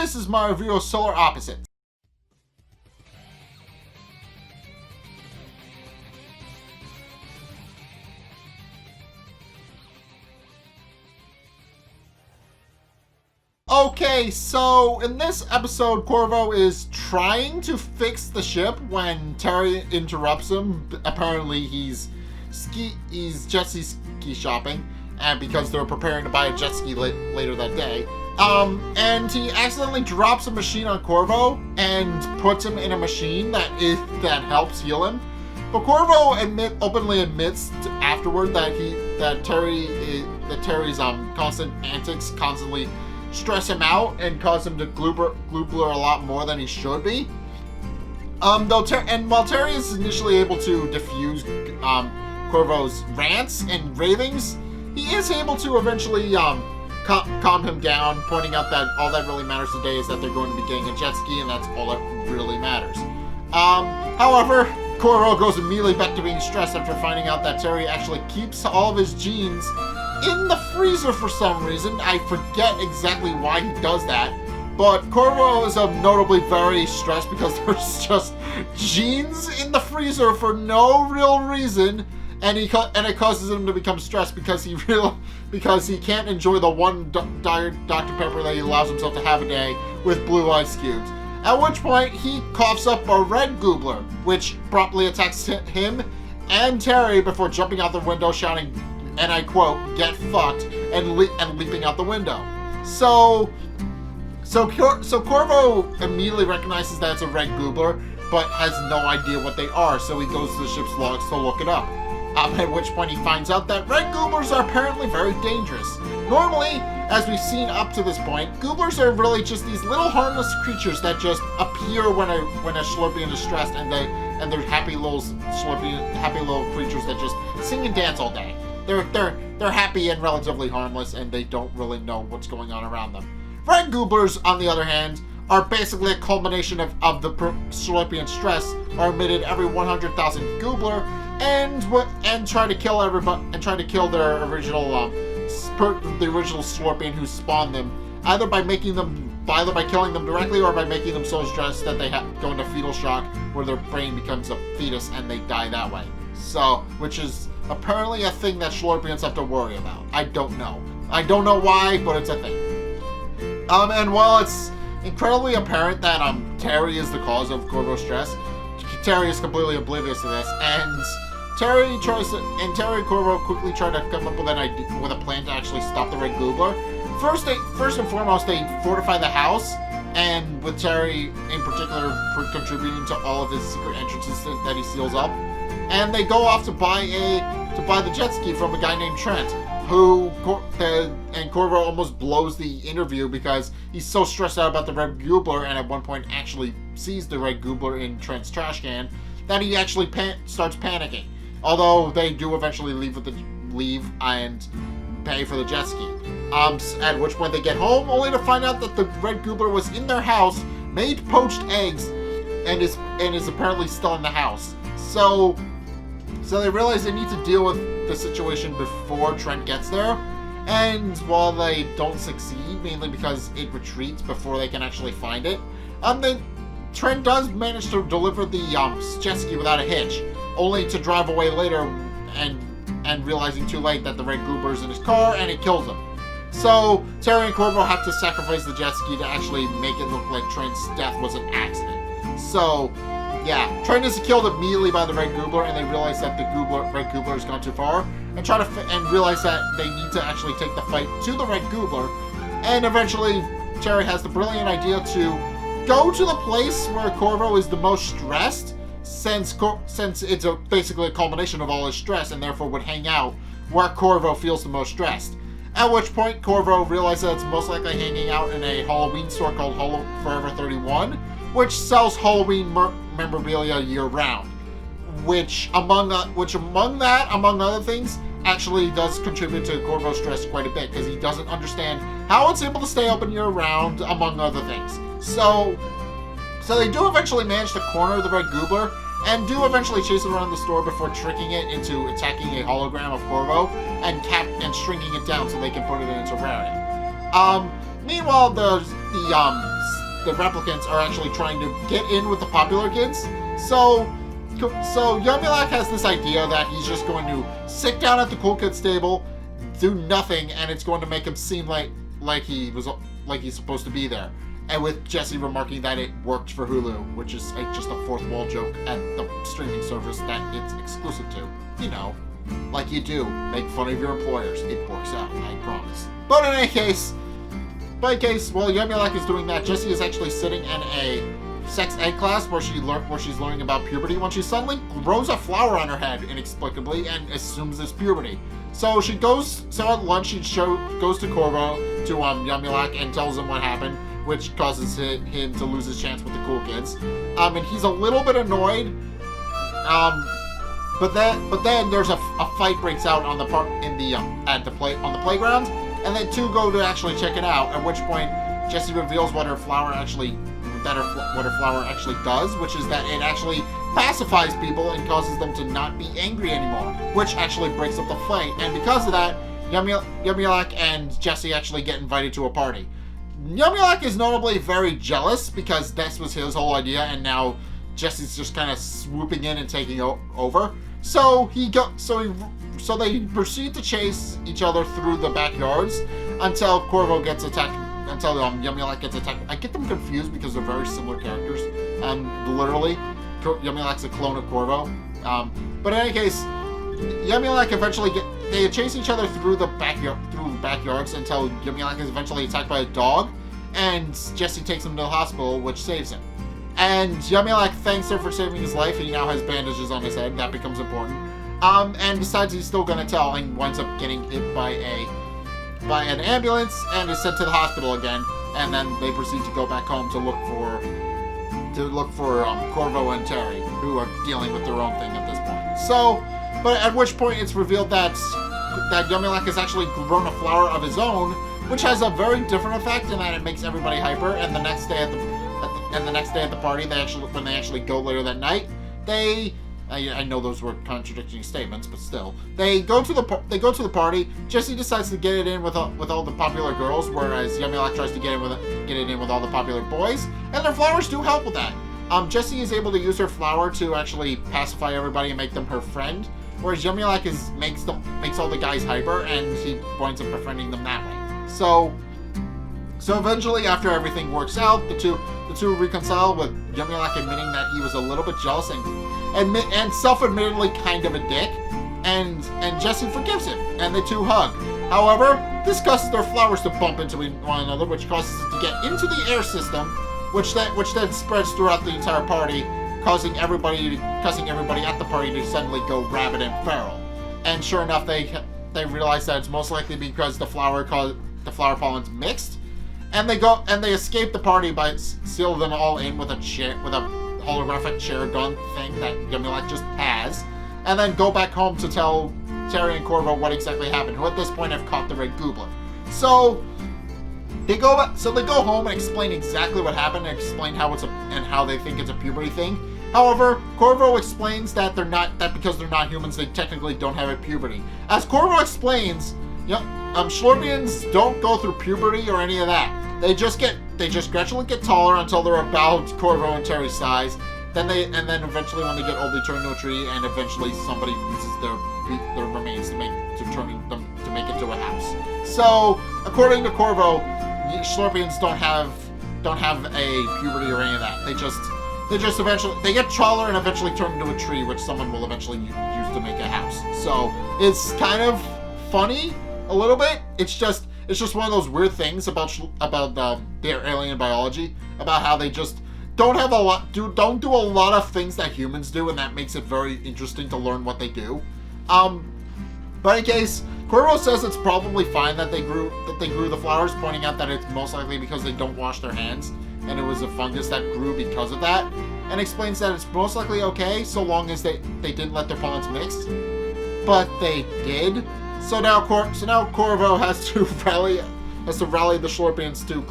this is my review of Solar Opposites. Okay, so in this episode, Corvo is trying to fix the ship when Terry interrupts him. Apparently, he's jet ski shopping, and because they're preparing to buy a jet ski later that day. And he accidentally drops a machine on Corvo and puts him in a machine that helps heal him. But Corvo openly admits afterward that Terry's constant antics constantly stress him out and cause him to gloobler a lot more than he should be. While Terry is initially able to diffuse Corvo's rants and ravings, he is able to eventually calm him down, pointing out that all that really matters today is that they're going to be getting a jet ski, and that's all that really matters. However, Corvo goes immediately back to being stressed after finding out that Terry actually keeps all of his genes in the freezer for some reason. I forget exactly why he does that, but Corvo is notably very stressed because there's just genes in the freezer for no real reason, and it causes him to become stressed because he can't enjoy the one Dr. Pepper that he allows himself to have a day with blue ice cubes. At which point he coughs up a red goobler, which promptly attacks him and Terry before jumping out the window shouting, and I quote, "Get fucked," and leaping out the window. So Corvo immediately recognizes that it's a red goobler, but has no idea what they are, so he goes to the ship's logs to look it up. At which point he finds out that red gooblers are apparently very dangerous. Normally, as we've seen up to this point, gooblers are really just these little harmless creatures that just appear when a Slurpian is stressed, and they're happy little creatures that just sing and dance all day. They're happy and relatively harmless, and they don't really know what's going on around them. Red gooblers, on the other hand, are basically a culmination of the Slurpian stress are emitted every 100,000 goobler, and try to kill everybody and try to kill their original the original Slurpian who spawned them, either by killing them directly or by making them so stressed that they go into fetal shock, where their brain becomes a fetus and they die that way. So, which is apparently a thing that Slurpians have to worry about. I don't know why, but it's a thing. And while it's incredibly apparent that Terry is the cause of Corvo's stress, Terry is completely oblivious to this, and Terry and Corvo quickly try to come up with a plan to actually stop the red goobler. First and foremost, they fortify the house, and with Terry in particular contributing to all of his secret entrances that he seals up. And they go off to buy the jet ski from a guy named Trent, and Corvo almost blows the interview because he's so stressed out about the red goobler, and at one point actually sees the red goobler in Trent's trash can, that he actually starts panicking. Although they do eventually leave and pay for the jet ski. At which point they get home, only to find out that the red goobler was in their house, made poached eggs, and is apparently still in the house. So they realize they need to deal with the situation before Trent gets there. And while they don't succeed, mainly because it retreats before they can actually find it, Trent does manage to deliver the jet ski without a hitch, only to drive away later and realizing too late that the red goobler is in his car and it kills him. So Terry and Corvo have to sacrifice the jet ski to actually make it look like Trent's death was an accident. So yeah, Trent is killed immediately by the red goobler, and they realize that the red goobler has gone too far, and realize that they need to actually take the fight to the red goobler. And eventually, Terry has the brilliant idea to go to the place where Corvo is the most stressed, since it's basically a culmination of all his stress, and therefore would hang out where Corvo feels the most stressed. At which point, Corvo realizes that it's most likely hanging out in a Halloween store called Forever 31, which sells Halloween memorabilia year-round. Which among other things, actually does contribute to Corvo's stress quite a bit, because he doesn't understand how it's able to stay open year-round, among other things. So they do eventually manage to corner the red goobler, and do eventually chase it around the store before tricking it into attacking a hologram of Corvo and shrinking it down so they can put it in its terrarium. Meanwhile, the the replicants are actually trying to get in with the popular kids. So Yumulak has this idea that he's just going to sit down at the cool kids table, do nothing, and it's going to make him seem like he's supposed to be there. And with Jesse remarking that it worked for Hulu, which is just a fourth wall joke at the streaming service that it's exclusive to. You know, like you do, make fun of your employers. It works out, I promise. But in any case, while Yumulak is doing that, Jessie is actually sitting in a sex ed class where she's learning about puberty when she suddenly grows a flower on her head inexplicably and assumes it's puberty. So at lunch she goes to Corvo, to Yumulak, and tells him what happened, which causes him to lose his chance with the cool kids. And he's a little bit annoyed. But then there's a fight breaks out on the playground, and then two go to actually check it out. At which point Jessie reveals what her flower actually does, which is that it actually pacifies people and causes them to not be angry anymore, which actually breaks up the fight. And because of that, Yumulak and Jessie actually get invited to a party. Yumulak is notably very jealous because this was his whole idea, and now Jessie's just kind of swooping in and taking over. So they proceed to chase each other through the backyards until Corvo gets attacked. Until Yumulak gets attacked. I get them confused because they're very similar characters. Literally, Yumulak's a clone of Corvo. But in any case, Yumulak they chase each other through the backyards until Yumulak is eventually attacked by a dog, and Jessie takes him to the hospital, which saves him. And Yumulak thanks her for saving his life. He now has bandages on his head. That becomes important. And decides he's still gonna tell, and winds up getting hit by an ambulance and is sent to the hospital again. And then they proceed to go back home to look for Corvo and Terry, who are dealing with their own thing at this point. So, but at which point it's revealed that Yumulak has actually grown a flower of his own, which has a very different effect in that it makes everybody hyper. And the next day at the party, when they actually go later that night, I know those were contradicting statements, but still, they go to the party. Jessie decides to get it in with all the popular girls, whereas Yumulak tries to get it in with all the popular boys, and their flowers do help with that. Jessie is able to use her flower to actually pacify everybody and make them her friend, whereas Yumulak makes all the guys hyper, and he winds up befriending them that way. So eventually, after everything works out, the two reconcile, with Yumulak admitting that he was a little bit jealous and self-admittedly kind of a dick, and Jessie forgives him, and the two hug. However, this causes their flowers to bump into one another, which causes it to get into the air system, which then spreads throughout the entire party, causing everybody at the party to suddenly go rabid and feral. And sure enough, they realize that it's most likely because the flower pollen's mixed, and they escape the party by seal them all in with a holographic chair gun thing that Yumulak just has, and then go back home to tell Terry and Corvo what exactly happened, who at this point have caught the Red Goobler. So they go home and explain exactly what happened, and explain how they think it's a puberty thing. However, Corvo explains that because they're not humans, they technically don't have a puberty. As Corvo explains, Schlorpians don't go through puberty or any of that. They just gradually get taller until they're about Corvo and Terry's size. Then eventually, when they get old, they turn into a tree, and eventually somebody uses their remains to make it to a house. So, according to Corvo, Schlorpians don't have a puberty or any of that. They just eventually get taller and eventually turn into a tree, which someone will eventually use to make a house. So it's kind of funny a little bit. It's just one of those weird things about their alien biology, about how they just don't do a lot of things that humans do, and that makes it very interesting to learn what they do. But in case, Corvo says it's probably fine that they grew the flowers, pointing out that it's most likely because they don't wash their hands, and it was a fungus that grew because of that, and explains that it's most likely okay so long as they didn't let their pollens mix. But they did. So now Corvo has to rally the Schlorpians to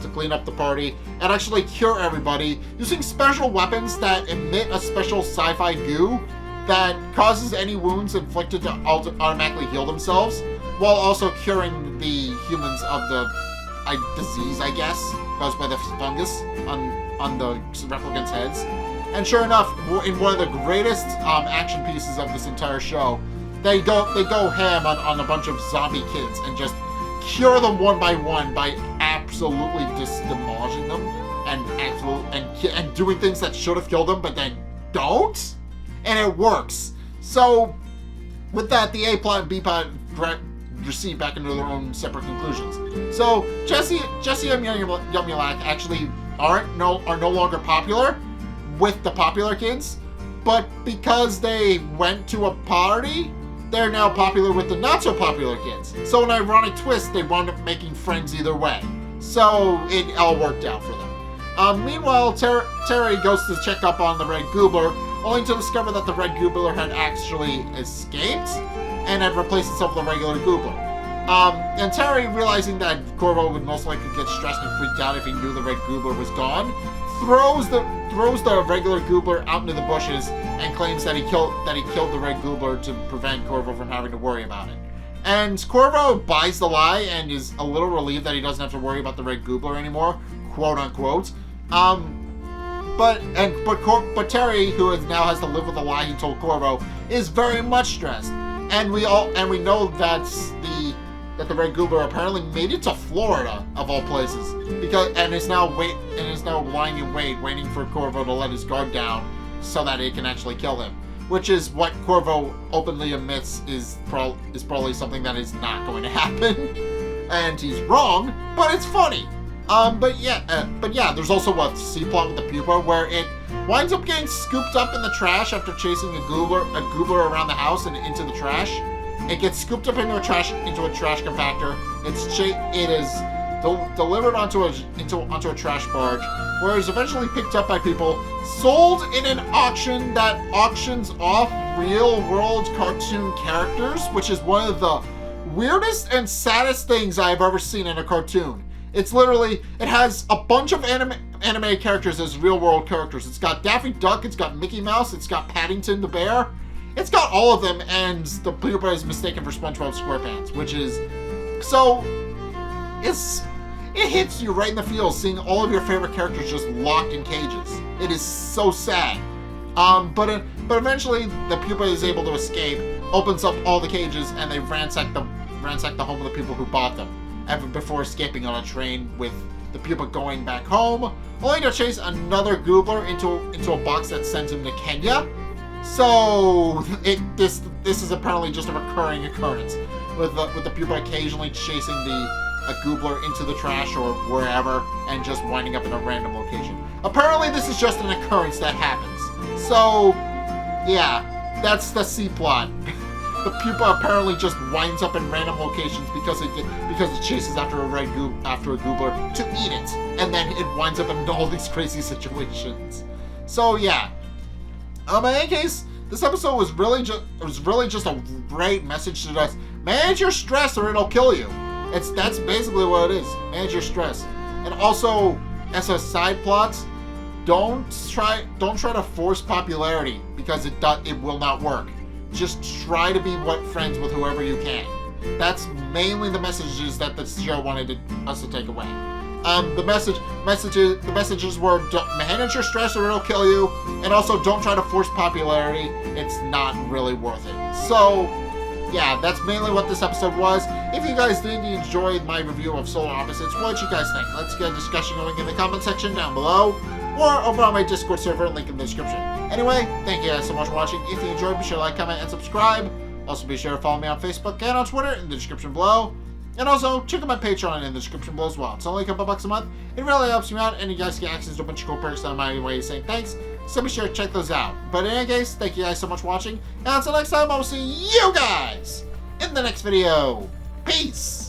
clean up the party and actually cure everybody using special weapons that emit a special sci-fi goo that causes any wounds inflicted to automatically heal themselves, while also curing the humans of disease, I guess, caused by the fungus on the replicants' heads. And sure enough, in one of the greatest action pieces of this entire show, they go ham on a bunch of zombie kids and just cure them one by one by absolutely just demolishing them and doing things that should have killed them but then don't, and it works. So with that, the A plot and B plot recede back into their own separate conclusions. So Jesse and Yumulak actually are no longer popular with the popular kids, but because they went to a party, they're now popular with the not so popular kids. So an ironic twist, they wound up making friends either way. So it all worked out for them. Meanwhile, Terry goes to check up on the Red Goobler, only to discover that the Red Goobler had actually escaped and had replaced itself with a regular Goobler. And Terry, realizing that Corvo would most likely get stressed and freaked out if he knew the Red Goobler was gone, throws the regular Goobler out into the bushes and claims that he killed the Red Goobler to prevent Corvo from having to worry about it. And Corvo buys the lie and is a little relieved that he doesn't have to worry about the Red Goobler anymore, quote unquote. But Terry, who now has to live with the lie he told Corvo, is very much stressed. And we know that the Red Goobler apparently made it to Florida, of all places, and is now lying in wait, waiting for Corvo to let his guard down so that it can actually kill him. Which is what Corvo openly admits is probably something that is not going to happen, and he's wrong, but it's funny. But yeah, there's also a C-plot with the pupa where it winds up getting scooped up in the trash after chasing a Goobler around the house and into the trash. It gets scooped up into a trash compactor. It is delivered onto a trash barge, where it's eventually picked up by people, sold in an auction that auctions off real-world cartoon characters, which is one of the weirdest and saddest things I have ever seen in a cartoon. It's literally, it has a bunch of anime characters as real-world characters. It's got Daffy Duck, it's got Mickey Mouse, it's got Paddington the Bear. It's got all of them, and the pupa is mistaken for SpongeBob SquarePants, which is so. It hits you right in the feels seeing all of your favorite characters just locked in cages. It is so sad. But eventually the pupa is able to escape, opens up all the cages, and they ransack the home of the people who bought them, before escaping on a train with the pupa going back home, only to chase another Goobler into a box that sends him to Kenya. So this is apparently just a recurring occurrence with the pupa occasionally chasing a Goobler into the trash or wherever and just winding up in a random location. Apparently this is just an occurrence that happens. So yeah, that's the C plot. The pupa apparently just winds up in random locations because it chases after a Goobler to eat it, and then it winds up in all these crazy situations. So yeah. In any case, this episode was really just a great message to us. Manage your stress or it'll kill you. That's basically what it is. Manage your stress. And also, as a side plot, don't try to force popularity because it will not work. Just try to be friends with whoever you can. That's mainly the messages that the show wanted us to take away. The messages were don't manage your stress or it'll kill you, and also don't try to force popularity. It's not really worth it. So yeah, that's mainly what this episode was. If you guys did enjoy my review of Solar Opposites, what did you guys think? Let's get a discussion going in the comment section down below, or over on my Discord server, link in the description. Anyway, thank you guys so much for watching. If you enjoyed, be sure to like, comment, and subscribe. Also, be sure to follow me on Facebook and on Twitter in the description below. And also, check out my Patreon in the description below as well. It's only a couple bucks a month. It really helps me out, and you guys get access to a bunch of cool perks on my way of saying thanks. So be sure to check those out. But in any case, thank you guys so much for watching. And until next time, I will see you guys in the next video. Peace!